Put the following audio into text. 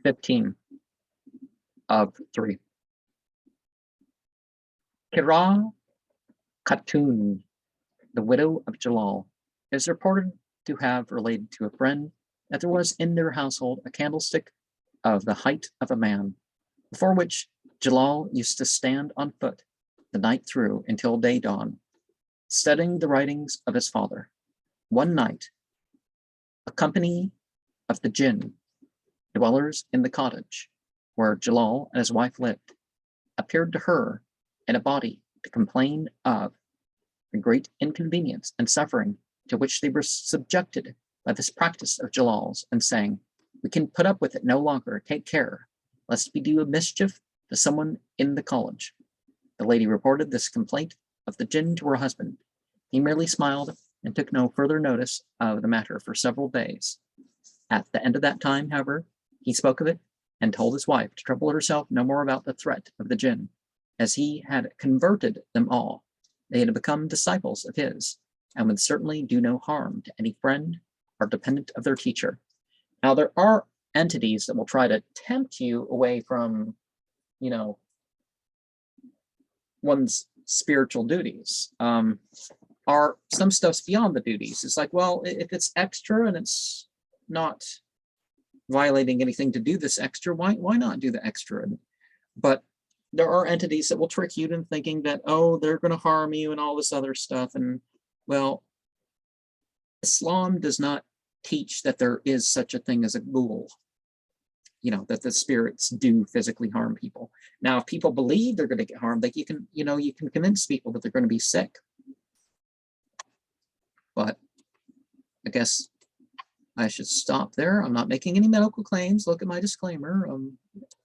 15 of 3. Kira Khatun, the widow of Jalal, is reported to have related to a friend that there was in their household a candlestick of the height of a man, before which Jalal used to stand on foot the night through until day dawn, studying the writings of his father. One night, a company of the jinn, dwellers in the cottage where Jalal and his wife lived, appeared to her in a body to complain of the great inconvenience and suffering to which they were subjected by this practice of Jalal's, and saying, "We can put up with it no longer. Take care, lest we do a mischief to someone in the college." The lady reported this complaint of the jinn to her husband. He merely smiled and took no further notice of the matter for several days. At the end of that time, however, he spoke of it and told his wife to trouble herself no more about the threat of the jinn, as he had converted them all. They had become disciples of his, and would certainly do no harm to any friend or dependent of their teacher. Now, there are entities that will try to tempt you away from, one's spiritual duties. Are some stuff's beyond the duties. It's like, well, if it's extra and it's not violating anything to do this extra, why not do the extra? But there are entities that will trick you into thinking that, oh, they're going to harm you and all this other stuff. And well, Islam does not teach that there is such a thing as a ghoul, that the spirits do physically harm people. Now, if people believe they're going to get harmed, like you can convince people that they're going to be sick. But I guess I should stop there. I'm not making any medical claims. Look at my disclaimer.